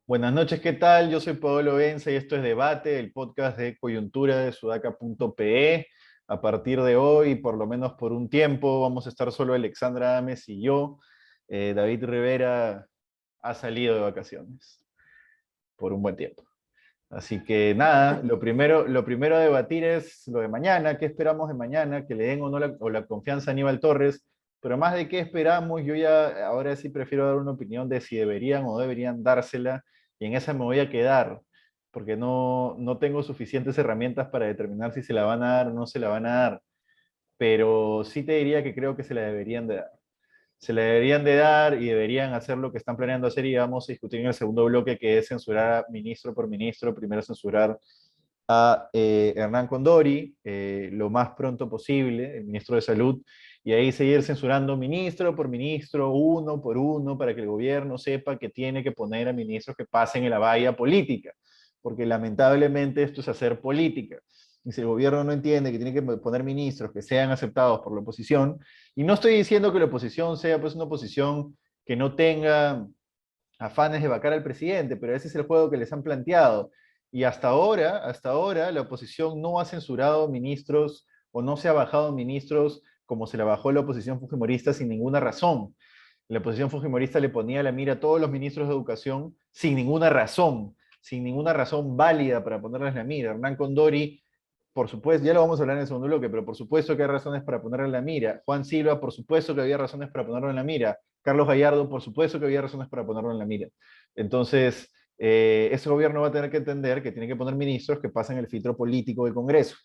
Buenas noches, ¿qué tal? Yo soy Paolo Benza y esto es Debate, el podcast de coyuntura de sudaca.pe. A partir de hoy, por lo menos por un tiempo, vamos a estar solo Alexandra Ames y yo. David Rivera ha salido de vacaciones por un buen tiempo. Así que nada, lo primero a debatir es lo de mañana. ¿Qué esperamos de mañana? Que le den o la confianza a Aníbal Torres. Pero más de qué esperamos, yo ya ahora sí prefiero dar una opinión de si deberían o no deberían dársela, y en esa me voy a quedar, porque no tengo suficientes herramientas para determinar si se la van a dar o no se la van a dar. Pero sí te diría que creo que se la deberían de dar. Se la deberían de dar y deberían hacer lo que están planeando hacer, y vamos a discutir en el segundo bloque, que es censurar a ministro por ministro. Primero censurar a Hernán Condori lo más pronto posible, el ministro de Salud, y ahí seguir censurando ministro por ministro, uno por uno, para que el gobierno sepa que tiene que poner a ministros que pasen en la valla política, porque lamentablemente esto es hacer política. Y si el gobierno no entiende que tiene que poner ministros que sean aceptados por la oposición, y no estoy diciendo que la oposición sea pues una oposición que no tenga afanes de vacar al presidente, pero ese es el juego que les han planteado. Y hasta ahora, la oposición no ha censurado ministros o no se ha bajado ministros como se la bajó la oposición fujimorista sin ninguna razón. La oposición fujimorista le ponía la mira a todos los ministros de educación sin ninguna razón válida para ponerles la mira. Hernán Condori, por supuesto, ya lo vamos a hablar en el segundo bloque, pero por supuesto que hay razones para ponerle en la mira. Juan Silva, por supuesto que había razones para ponerlo en la mira. Carlos Gallardo, por supuesto que había razones para ponerlo en la mira. Entonces, ese gobierno va a tener que entender que tiene que poner ministros que pasen el filtro político del Congreso.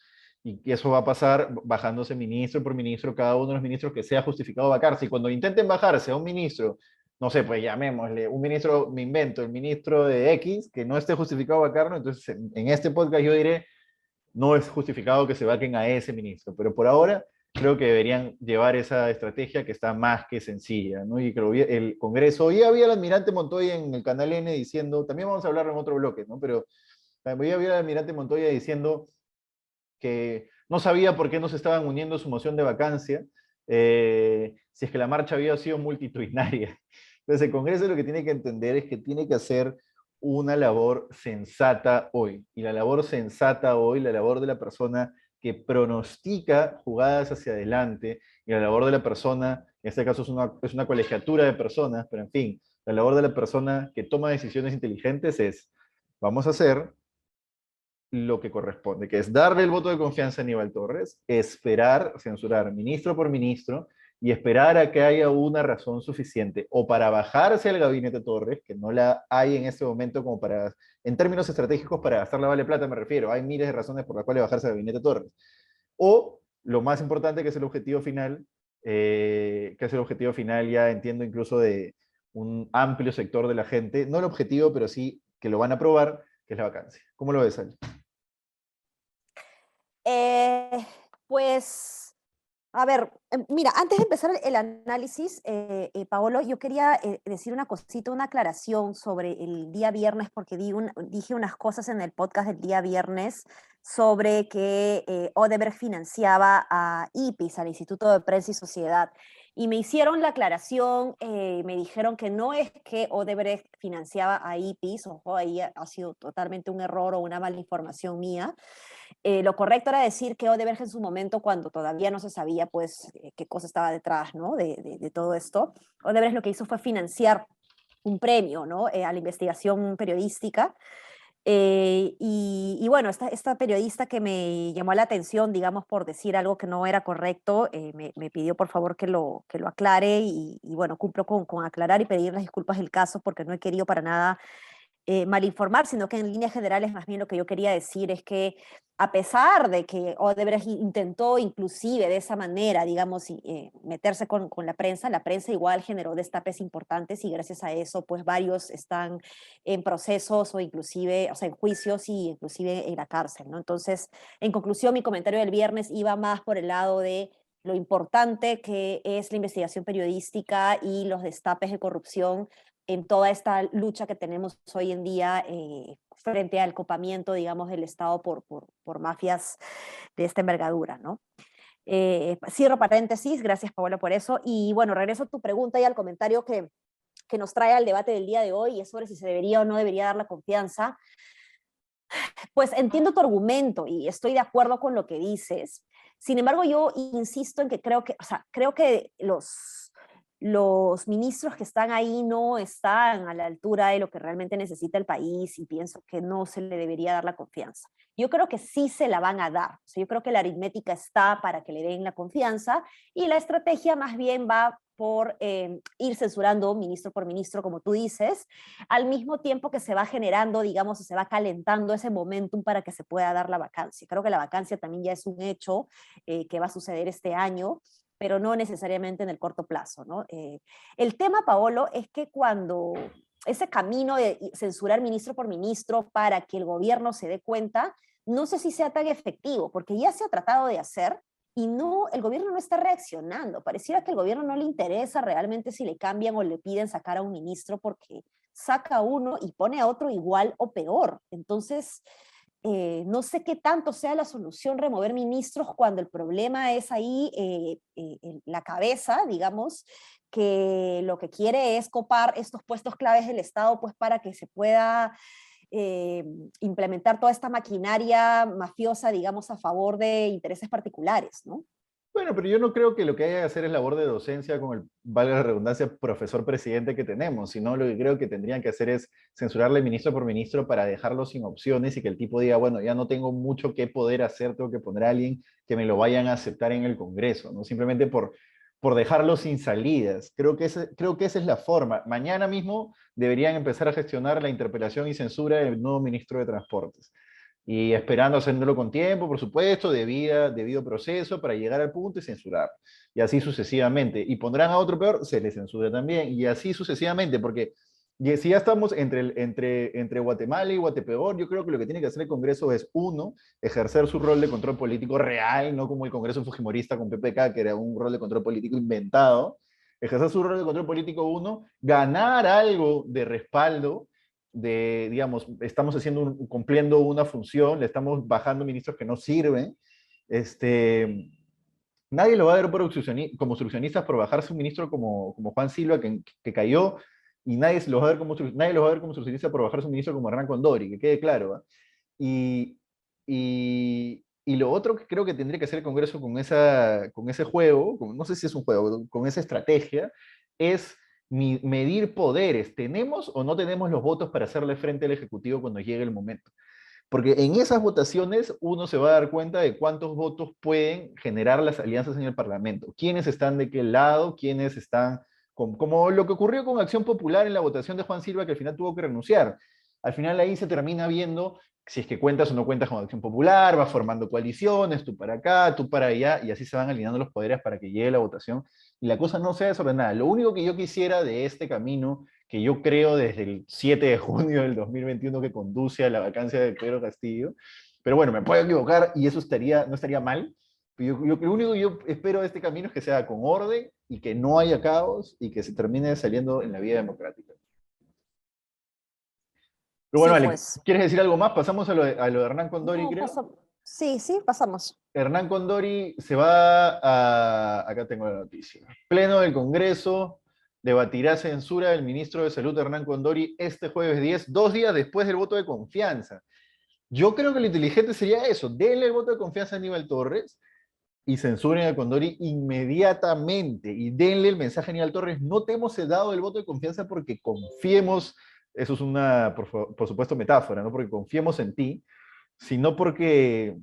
Y eso va a pasar bajándose ministro por ministro, cada uno de los ministros que sea justificado bajarse. Y cuando intenten bajarse a un ministro, no sé, pues llamémosle, un ministro, me invento, el ministro de X, que no esté justificado bajarlo, entonces en este podcast yo diré, no es justificado que se vaquen a ese ministro. Pero por ahora creo que deberían llevar esa estrategia, que está más que sencilla, ¿no? Y que el Congreso, hoy había el almirante Montoya en el canal N diciendo, también vamos a hablar en otro bloque, ¿no? Pero hoy había el almirante Montoya diciendo que no sabía por qué no se estaban uniendo a su moción de vacancia, si es que la marcha había sido multitudinaria. Entonces el Congreso lo que tiene que entender es que tiene que hacer una labor sensata hoy. Y la labor sensata hoy, la labor de la persona que pronostica jugadas hacia adelante, y la labor de la persona, en este caso es una colegiatura de personas, pero en fin, la labor de la persona que toma decisiones inteligentes es, vamos a hacer lo que corresponde, que es darle el voto de confianza a Aníbal Torres, esperar, censurar ministro por ministro, y esperar a que haya una razón suficiente o para bajarse al gabinete Torres, que no la hay en este momento como para, en términos estratégicos, para gastar la vale plata me refiero, hay miles de razones por las cuales bajarse al gabinete Torres, o lo más importante, que es el objetivo final, ya entiendo incluso de un amplio sector de la gente, no el objetivo, pero sí que lo van a aprobar, que es la vacancia. ¿Cómo lo ves, Ale? Eh, pues, a ver, mira, antes de empezar el análisis, Paolo, yo quería decir una cosita, una aclaración sobre el día viernes, porque dije unas cosas en el podcast del día viernes sobre que Odebrecht financiaba a IPIS, al Instituto de Prensa y Sociedad. Y me hicieron la aclaración, me dijeron que no es que Odebrecht financiaba a IPIS, ojo, ahí ha sido totalmente un error o una mala información mía. Lo correcto era decir que Odebrecht en su momento, cuando todavía no se sabía pues qué cosa estaba detrás, ¿no? de todo esto, Odebrecht lo que hizo fue financiar un premio, ¿no? A la investigación periodística. Y bueno, esta periodista que me llamó la atención, digamos, por decir algo que no era correcto, me pidió por favor que lo aclare, y bueno, cumplo con aclarar y pedir las disculpas del caso, porque no he querido para nada mal informar, sino que en líneas generales más bien lo que yo quería decir es que, a pesar de que Odebrecht intentó inclusive de esa manera, digamos, meterse con la prensa igual generó destapes importantes, y gracias a eso pues varios están en procesos o inclusive, o sea, en juicios y inclusive en la cárcel, ¿no? Entonces, en conclusión, mi comentario del viernes iba más por el lado de lo importante que es la investigación periodística y los destapes de corrupción en toda esta lucha que tenemos hoy en día frente al copamiento, digamos, del Estado por mafias de esta envergadura, ¿no? Cierro paréntesis, gracias Paola por eso, y bueno, regreso a tu pregunta y al comentario que nos trae al debate del día de hoy, y es sobre si se debería o no debería dar la confianza. Pues entiendo tu argumento y estoy de acuerdo con lo que dices. Sin embargo, yo insisto en que creo que los ministros que están ahí no están a la altura de lo que realmente necesita el país y pienso que no se le debería dar la confianza. Yo creo que sí se la van a dar. O sea, yo creo que la aritmética está para que le den la confianza y la estrategia más bien va por ir censurando ministro por ministro, como tú dices, al mismo tiempo que se va generando, digamos, se va calentando ese momentum para que se pueda dar la vacancia. Creo que la vacancia también ya es un hecho que va a suceder este año, pero no necesariamente en el corto plazo, ¿no? El tema, Paolo, es que cuando ese camino de censurar ministro por ministro para que el gobierno se dé cuenta, no sé si sea tan efectivo, porque ya se ha tratado de hacer y no, el gobierno no está reaccionando. Pareciera que el gobierno no le interesa realmente si le cambian o le piden sacar a un ministro porque saca a uno y pone a otro igual o peor. Entonces, no sé qué tanto sea la solución remover ministros cuando el problema es ahí en la cabeza, digamos, que lo que quiere es copar estos puestos claves del Estado pues para que se pueda implementar toda esta maquinaria mafiosa, digamos, a favor de intereses particulares, ¿no? Bueno, pero yo no creo que lo que haya que hacer es labor de docencia con el, valga la redundancia, profesor presidente que tenemos, sino lo que creo que tendrían que hacer es censurarle ministro por ministro para dejarlo sin opciones y que el tipo diga, bueno, ya no tengo mucho que poder hacer, tengo que poner a alguien que me lo vayan a aceptar en el Congreso, ¿no? Simplemente por dejarlo sin salidas. Creo que esa es la forma. Mañana mismo deberían empezar a gestionar la interpelación y censura del nuevo ministro de Transportes y esperando haciéndolo con tiempo, por supuesto, debido proceso para llegar al punto y censurar. Y así sucesivamente. Y pondrán a otro peor, se le censura también. Y así sucesivamente, porque si ya estamos entre Guatemala y Guatepeor, yo creo que lo que tiene que hacer el Congreso es, uno, ejercer su rol de control político real, no como el Congreso Fujimorista con PPK, que era un rol de control político inventado. Ejercer su rol de control político, uno, ganar algo de respaldo digamos, estamos cumpliendo una función, le estamos bajando ministros que no sirven, nadie lo va a ver como solucionistas por bajarse un ministro como Juan Silva que cayó, y nadie lo va a ver nadie lo va a ver como solucionista por bajarse un ministro como Hernán Condori, que quede claro, ¿eh? Y, y lo otro que creo que tendría que hacer el Congreso con ese juego, no sé si es un juego, con esa estrategia, es medir poderes. ¿Tenemos o no tenemos los votos para hacerle frente al Ejecutivo cuando llegue el momento? Porque en esas votaciones uno se va a dar cuenta de cuántos votos pueden generar las alianzas en el Parlamento. ¿Quiénes están de qué lado? ¿Quiénes están como lo que ocurrió con Acción Popular en la votación de Juan Silva, que al final tuvo que renunciar? Al final ahí se termina viendo si es que cuentas o no cuentas con Acción Popular, vas formando coaliciones, tú para acá, tú para allá, y así se van alineando los poderes para que llegue la votación y la cosa no sea desordenada. Lo único que yo quisiera de este camino, que yo creo desde el 7 de junio del 2021 que conduce a la vacancia de Pedro Castillo, pero bueno, me puedo equivocar y eso no estaría mal. Lo único que yo espero de este camino es que sea con orden y que no haya caos y que se termine saliendo en la vía democrática. Pero bueno, Sí, Alex, pues. ¿quieres decir algo más? Pasamos a lo de Hernán Condori, No, creo. sí, sí, pasamos. Hernán Condori se va a... Acá tengo la noticia. Pleno del Congreso debatirá censura del ministro de Salud Hernán Condori este jueves 10, 2 días después del voto de confianza. Yo creo que lo inteligente sería eso, denle el voto de confianza a Aníbal Torres y censuren a Condori inmediatamente y denle el mensaje a Aníbal Torres, no te hemos dado el voto de confianza porque confiemos, eso es una, por supuesto, metáfora, no porque confiemos en ti, sino porque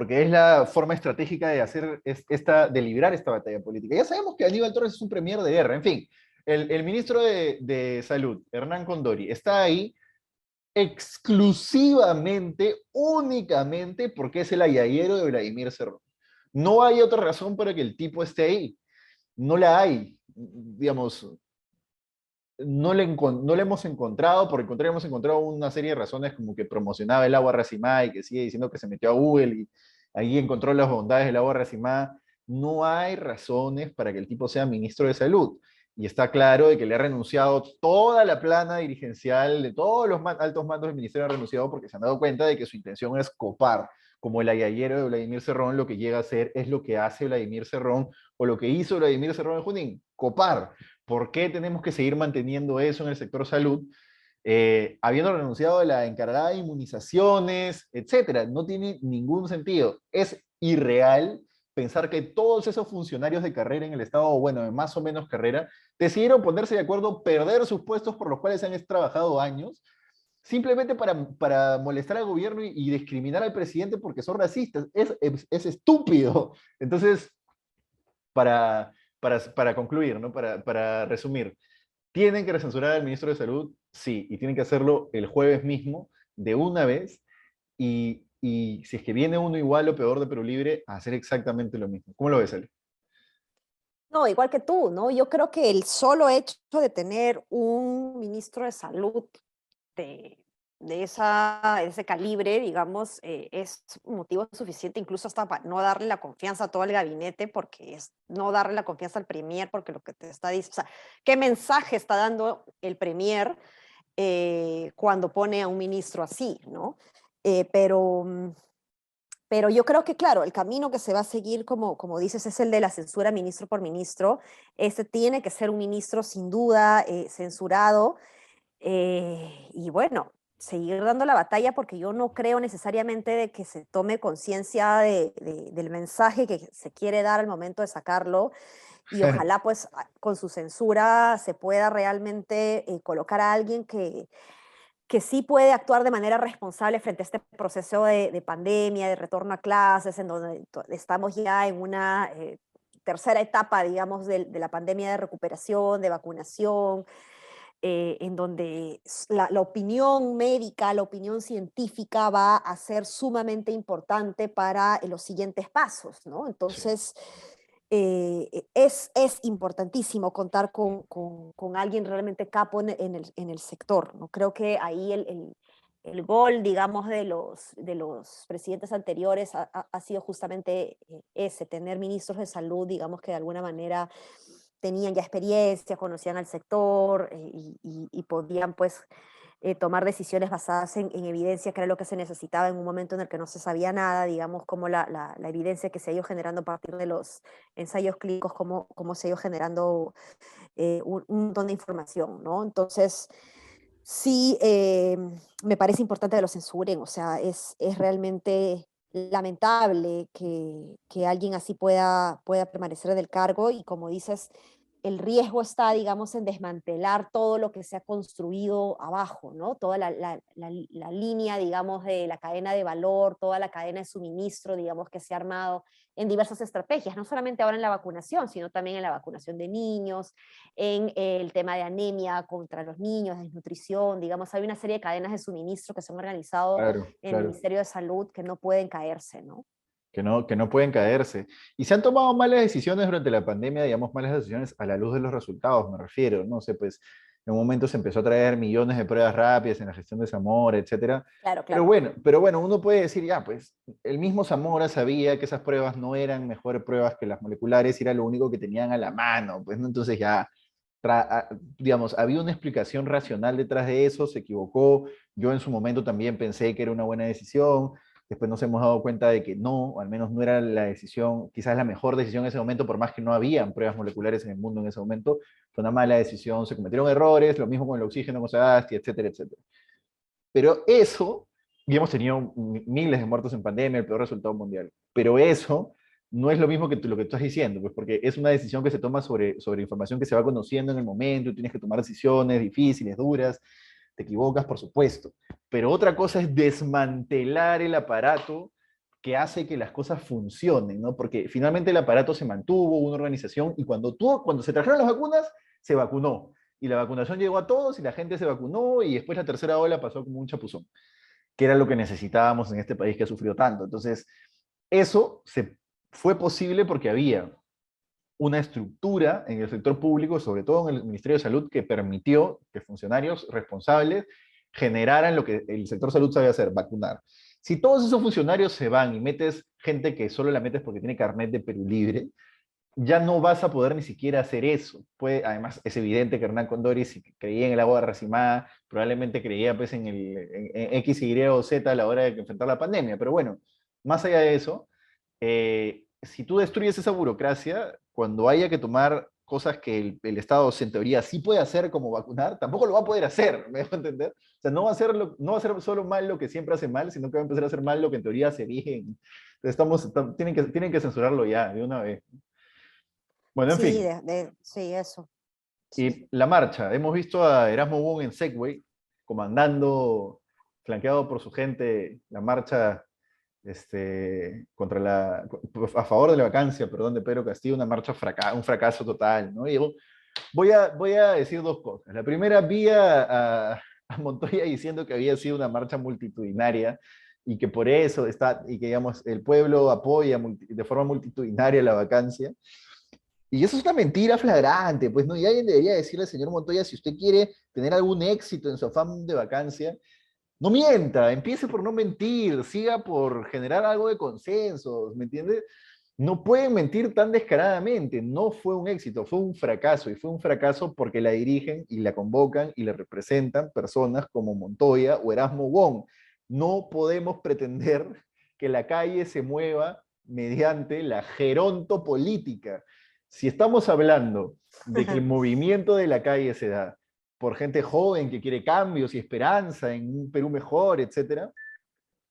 es la forma estratégica de de librar esta batalla política. Ya sabemos que Aníbal Torres es un premier de guerra, en fin, el ministro de Salud, Hernán Condori, está ahí exclusivamente, únicamente porque es el ayayero de Vladimir Cerrón. No hay otra razón para que el tipo esté ahí. No la hay. Digamos, no le hemos encontrado, por el contrario, hemos encontrado una serie de razones como que promocionaba el agua racimada y que sigue diciendo que se metió a Google y ahí encontró las bondades del agua racimada. No hay razones para que el tipo sea ministro de Salud. y está claro de que le ha renunciado toda la plana dirigencial de todos los altos mandos del ministerio, han renunciado porque se han dado cuenta de que su intención es copar, como el ayayero de Vladimir Cerrón, lo que llega a hacer es lo que hace Vladimir Cerrón, o lo que hizo Vladimir Cerrón en Junín, copar. ¿Por qué tenemos que seguir manteniendo eso en el sector salud? Habiendo renunciado a la encargada de inmunizaciones, etcétera. No tiene ningún sentido. Es irreal pensar que todos esos funcionarios de carrera en el Estado, o bueno, de más o menos carrera, decidieron ponerse de acuerdo, perder sus puestos por los cuales han trabajado años, simplemente para molestar al gobierno y discriminar al presidente porque son racistas. Es estúpido. Entonces, para concluir, ¿no? Para resumir, ¿tienen que censurar al ministro de Salud? Sí, y tienen que hacerlo el jueves mismo, de una vez, y si es que viene uno igual o peor de Perú Libre, a hacer exactamente lo mismo. ¿Cómo lo ves, Ale? No, igual que tú, ¿no? Yo creo que el solo hecho de tener un ministro de salud de, de ese calibre, digamos, es un motivo suficiente incluso hasta para no darle la confianza a todo el gabinete, porque es no darle la confianza al premier, porque lo que te está diciendo, o sea, ¿qué mensaje está dando el premier cuando pone a un ministro así, ¿no? Eh, pero, mm, pero yo creo que, claro, el camino que se va a seguir, como dices, es el de la censura ministro por ministro. Este tiene que ser un ministro sin duda censurado y bueno, seguir dando la batalla porque yo no creo necesariamente de que se tome conciencia del mensaje que se quiere dar al momento de sacarlo y ojalá pues con su censura se pueda realmente colocar a alguien que sí puede actuar de manera responsable frente a este proceso de pandemia, de retorno a clases, en donde estamos ya en una tercera etapa, digamos, de la pandemia de recuperación, de vacunación, en donde la opinión médica, la opinión científica va a ser sumamente importante para los siguientes pasos, ¿no? Sí. Entonces, es importantísimo contar con alguien realmente capo en el sector, ¿no? Creo que ahí el gol, digamos, de los presidentes anteriores ha sido justamente ese, tener ministros de salud, digamos, que de alguna manera tenían ya experiencia, conocían al sector y podían pues tomar decisiones basadas en evidencia, que era lo que se necesitaba en un momento en el que no se sabía nada, digamos, como la evidencia que se ha ido generando a partir de los ensayos clínicos, cómo se ha ido generando un montón de información, ¿no? Entonces, sí, me parece importante que lo censuren, o sea, es realmente lamentable que alguien así pueda permanecer en el cargo y como dices, el riesgo está, digamos, en desmantelar todo lo que se ha construido abajo, ¿no? Toda la línea, digamos, de la cadena de valor, toda la cadena de suministro, digamos, que se ha armado en diversas estrategias, no solamente ahora en la vacunación, sino también en la vacunación de niños, en el tema de anemia contra los niños, desnutrición, digamos, hay una serie de cadenas de suministro que se han organizado Claro, en el claro. Ministerio de Salud que no pueden caerse, ¿no? Que no pueden caerse. Y se han tomado malas decisiones durante la pandemia, digamos, malas decisiones a la luz de los resultados, me refiero. No sé, pues en un momento se empezó a traer millones de pruebas rápidas en la gestión de Zamora, etcétera. Claro, Pero claro. bueno, pero bueno, uno puede decir, ya, pues el mismo Zamora sabía que esas pruebas no eran mejores pruebas que las moleculares y era lo único que tenían a la mano, pues, ¿no? Entonces ya, digamos, había una explicación racional detrás de eso, se equivocó. Yo en su momento también pensé que era una buena decisión. Después nos hemos dado cuenta de que no, o al menos no era la decisión, quizás la mejor decisión en ese momento, por más que no habían pruebas moleculares en el mundo en ese momento, fue una mala decisión, se cometieron errores, lo mismo con el oxígeno, con Sagasti, etcétera, etcétera. Pero eso, y hemos tenido miles de muertos en pandemia, el peor resultado mundial, pero eso no es lo mismo que lo que tú estás diciendo, pues porque es una decisión que se toma sobre información que se va conociendo en el momento, y tienes que tomar decisiones difíciles, duras, te equivocas, por supuesto, pero otra cosa es desmantelar el aparato que hace que las cosas funcionen, ¿no? Porque finalmente el aparato se mantuvo, una organización, y cuando se trajeron las vacunas, se vacunó. Y la vacunación llegó a todos y la gente se vacunó y después la tercera ola pasó como un chapuzón, que era lo que necesitábamos en este país que ha sufrido tanto. Entonces, eso fue posible porque había una estructura en el sector público, sobre todo en el Ministerio de Salud, que permitió que funcionarios responsables generaran lo que el sector salud sabe hacer, vacunar. Si todos esos funcionarios se van y metes gente que solo la metes porque tiene carnet de Perú Libre, ya no vas a poder ni siquiera hacer eso. Además, es evidente que Hernán Condori, si creía en el agua racimada, probablemente creía pues, en X, Y o Z a la hora de enfrentar la pandemia. Pero bueno, más allá de eso, si tú destruyes esa burocracia, cuando haya que tomar cosas que el Estado en teoría sí puede hacer, como vacunar, tampoco lo va a poder hacer, ¿me dejo entender? O sea, no va a ser solo mal lo que siempre hace mal, sino que va a empezar a hacer mal lo que en teoría hace bien. Tienen que censurarlo ya, de una vez. Bueno, en Sí, fin. sí, eso. Y la marcha, hemos visto a Erasmo Wong en Segway, comandando, flanqueado por su gente, la marcha a favor de la vacancia, perdón, de Pedro Castillo, una marcha un fracaso total, ¿no? Y voy a decir dos cosas. La primera, vi a Montoya diciendo que había sido una marcha multitudinaria y que por eso y que digamos, el pueblo apoya de forma multitudinaria la vacancia. Y eso es una mentira flagrante, pues no, y alguien debería decirle al señor Montoya, si usted quiere tener algún éxito en su afán de vacancia, no mienta, empiece por no mentir, siga por generar algo de consensos, ¿me entiendes? No pueden mentir tan descaradamente, no fue un éxito, fue un fracaso, y fue un fracaso porque la dirigen y la convocan y la representan personas como Montoya o Erasmo Wong. No podemos pretender que la calle se mueva mediante la gerontopolítica. Si estamos hablando de que el movimiento de la calle se da por gente joven que quiere cambios y esperanza en un Perú mejor, etcétera,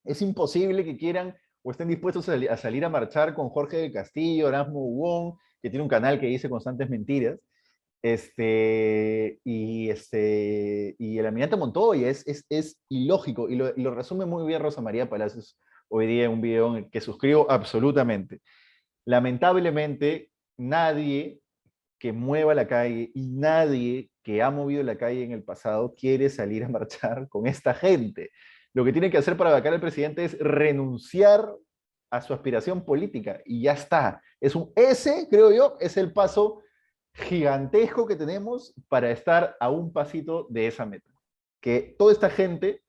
es imposible que quieran o estén dispuestos a salir a marchar con Jorge del Castillo, Erasmo Wong, que tiene un canal que dice constantes mentiras, y el almirante Montoya es ilógico, y lo resume muy bien Rosa María Palacios hoy día en un video en el que suscribo absolutamente. Lamentablemente, nadie que mueva la calle y nadie que ha movido la calle en el pasado quiere salir a marchar con esta gente. Lo que tiene que hacer para vacar al presidente es renunciar a su aspiración política y ya está. Ese, creo yo, es el paso gigantesco que tenemos para estar a un pasito de esa meta. Que toda esta gente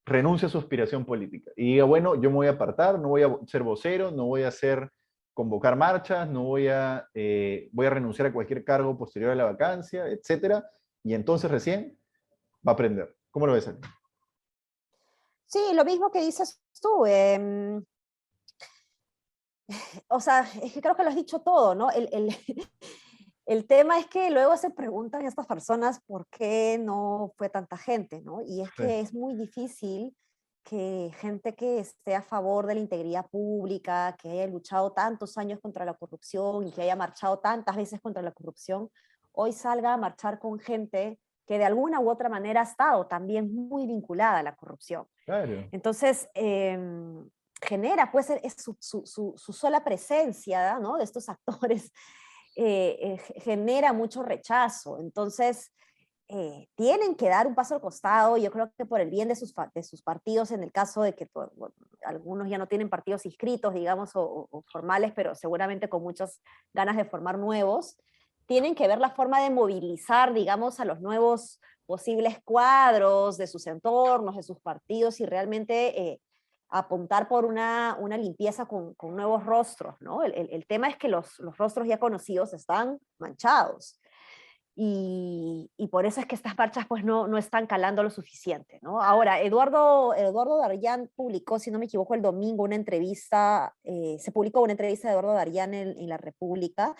renuncie a su aspiración política y diga, bueno, yo me voy a apartar, no voy a ser vocero, no voy a convocar marchas, no voy a renunciar a cualquier cargo posterior a la vacancia, etcétera, y entonces recién va a aprender. ¿Cómo lo ves, Ali? Sí, lo mismo que dices tú. O sea, es que creo que lo has dicho todo, ¿no? El tema es que luego se preguntan estas personas por qué no fue tanta gente, ¿no? Y es Sí, que es muy difícil que gente que esté a favor de la integridad pública, que haya luchado tantos años contra la corrupción y que haya marchado tantas veces contra la corrupción, hoy salga a marchar con gente que de alguna u otra manera ha estado también muy vinculada a la corrupción. claro. Entonces, genera, pues, es su sola presencia, ¿no? De estos actores genera mucho rechazo. Entonces, tienen que dar un paso al costado. Yo creo que por el bien de sus partidos, en el caso de que bueno, algunos ya no tienen partidos inscritos, digamos, o formales, pero seguramente con muchas ganas de formar nuevos, tienen que ver la forma de movilizar, digamos, a los nuevos posibles cuadros de sus entornos, de sus partidos y realmente apuntar por una limpieza con nuevos rostros, ¿no? El tema es que los rostros ya conocidos están manchados. Y por eso es que estas marchas pues no están calando lo suficiente, ¿no? Ahora, Eduardo Darllán publicó, si no me equivoco, el domingo una entrevista, se publicó una entrevista de Eduardo Darllán en La República,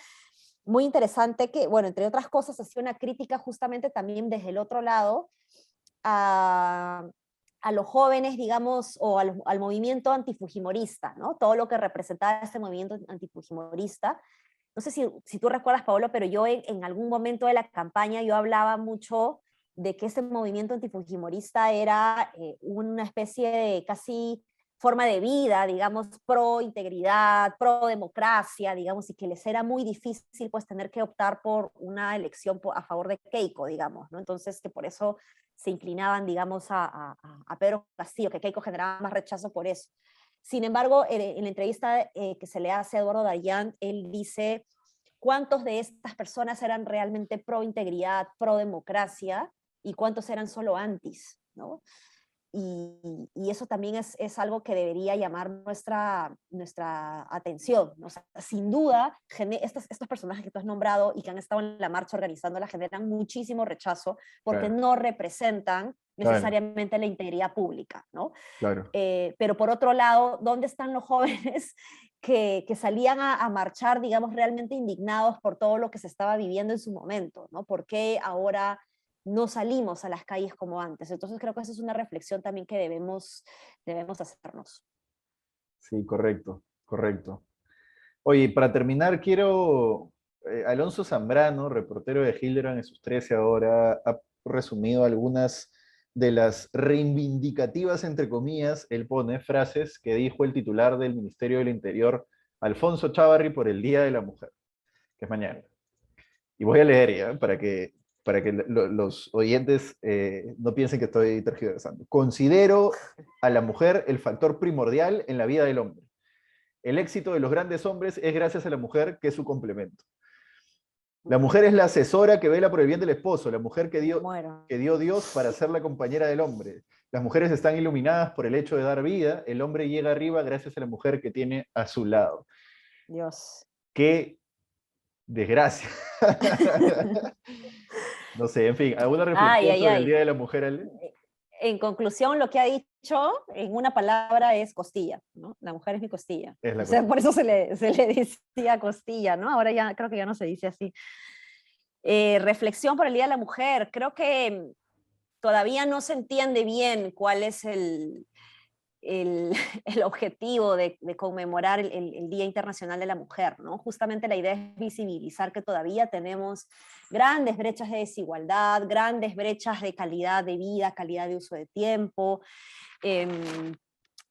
muy interesante que, bueno, entre otras cosas, hacía una crítica justamente también desde el otro lado a, a los jóvenes, digamos, o al movimiento antifujimorista, ¿no? Todo lo que representaba este movimiento antifujimorista. No sé si tú recuerdas, Paolo, pero yo en algún momento de la campaña yo hablaba mucho de que ese movimiento antifujimorista era una especie de casi forma de vida, digamos, pro integridad, pro democracia, digamos, y que les era muy difícil pues tener que optar por una elección a favor de Keiko, digamos, ¿no? Entonces que por eso se inclinaban, digamos, a Pedro Castillo, que Keiko generaba más rechazo por eso. Sin embargo, en la entrevista que se le hace a Eduardo Darllán, él dice cuántos de estas personas eran realmente pro integridad, pro democracia y cuántos eran solo antis, ¿no? y eso también es algo que debería llamar nuestra atención, ¿no? O sea, sin duda, estos personajes que tú has nombrado y que han estado en la marcha organizándola generan muchísimo rechazo porque Claro, no representan claro, necesariamente la integridad pública, ¿no? claro. Pero por otro lado, ¿dónde están los jóvenes que salían a marchar, digamos, realmente indignados por todo lo que se estaba viviendo en su momento, ¿no? ¿Por qué ahora no salimos a las calles como antes? Entonces creo que esa es una reflexión también que debemos hacernos. Sí, correcto, correcto. Oye, para terminar, quiero... Alonso Zambrano, reportero de Hildebrand en sus 13 ahora, ha resumido algunas de las reivindicativas, entre comillas, él pone frases que dijo el titular del Ministerio del Interior, Alfonso Chávarri, por el Día de la Mujer, que es mañana. Y voy a leer ya, para que los oyentes no piensen que estoy tergiversando. Considero a la mujer el factor primordial en la vida del hombre. El éxito de los grandes hombres es gracias a la mujer, que es su complemento. La mujer es la asesora que vela por el bien del esposo, la mujer Me muero. que dio Dios para ser la compañera del hombre. Las mujeres están iluminadas por el hecho de dar vida, el hombre llega arriba gracias a la mujer que tiene a su lado. Dios. ¡Qué desgracia! No sé, en fin, ¿alguna Ay, reflexión ay, sobre el ay. Día de la Mujer, Ale? En conclusión, lo que ha dicho en una palabra es costilla, ¿no? La mujer es mi costilla. Es O la sea, cuestión. por eso se le decía costilla, ¿no? Ahora ya creo que ya no se dice así. Reflexión por el Día de la Mujer. Creo que todavía no se entiende bien cuál es el, el objetivo de conmemorar el Día Internacional de la Mujer, ¿no? Justamente la idea es visibilizar que todavía tenemos grandes brechas de desigualdad, grandes brechas de calidad de vida, calidad de uso de tiempo. Eh,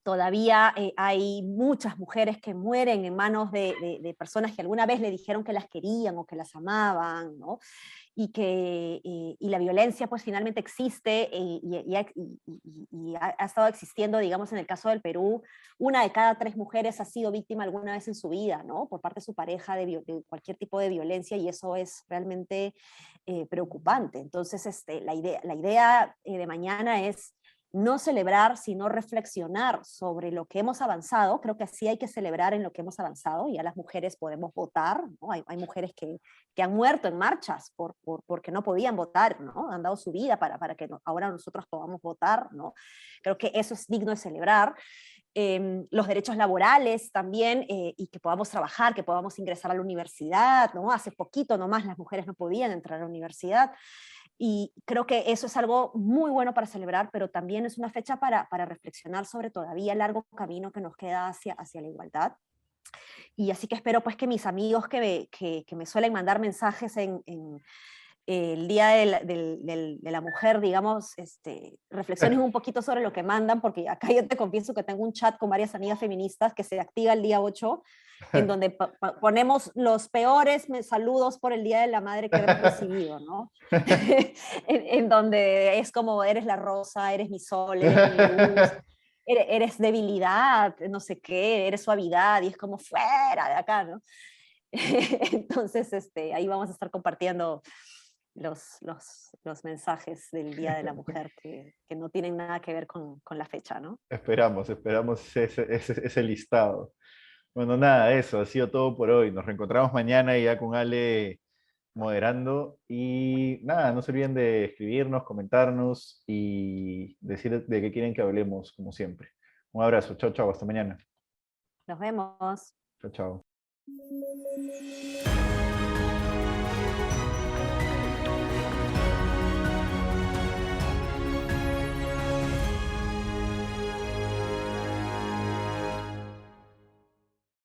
Todavía hay muchas mujeres que mueren en manos de personas que alguna vez le dijeron que las querían o que las amaban, ¿no? Y la violencia pues finalmente existe y ha estado existiendo, digamos, en el caso del Perú, 1 de cada 3 mujeres ha sido víctima alguna vez en su vida, ¿no? Por parte de su pareja de cualquier tipo de violencia y eso es realmente preocupante. Entonces, la idea de mañana es no celebrar, sino reflexionar sobre lo que hemos avanzado. Creo que sí hay que celebrar en lo que hemos avanzado. Ya las mujeres podemos votar, ¿no? Hay mujeres que han muerto en marchas porque no podían votar, ¿no? Han dado su vida para que ahora nosotros podamos votar, ¿no? Creo que eso es digno de celebrar. Los derechos laborales también, y que podamos trabajar, que podamos ingresar a la universidad, ¿no? Hace poquito nomás las mujeres no podían entrar a la universidad. Y creo que eso es algo muy bueno para celebrar, pero también es una fecha para reflexionar sobre todavía el largo camino que nos queda hacia la igualdad. Y así que espero pues que mis amigos que me suelen mandar mensajes en el Día de la Mujer, digamos, reflexionen un poquito sobre lo que mandan, porque acá yo te confieso que tengo un chat con varias amigas feministas que se activa el día 8, en donde ponemos los peores saludos por el Día de la Madre que hemos recibido, ¿no? en donde es como, eres la rosa, eres mi sol, eres mi luz, eres debilidad, no sé qué, eres suavidad, y es como fuera de acá, ¿no? Entonces, ahí vamos a estar compartiendo los mensajes del Día de la Mujer que no tienen nada que ver con la fecha, ¿no? Esperamos ese listado. Bueno, nada, eso, ha sido todo por hoy. Nos reencontramos mañana ya con Ale moderando. Y nada, no se olviden de escribirnos, comentarnos y decir de qué quieren que hablemos, como siempre. Un abrazo, chao, chao, hasta mañana. Nos vemos. Chao, chao.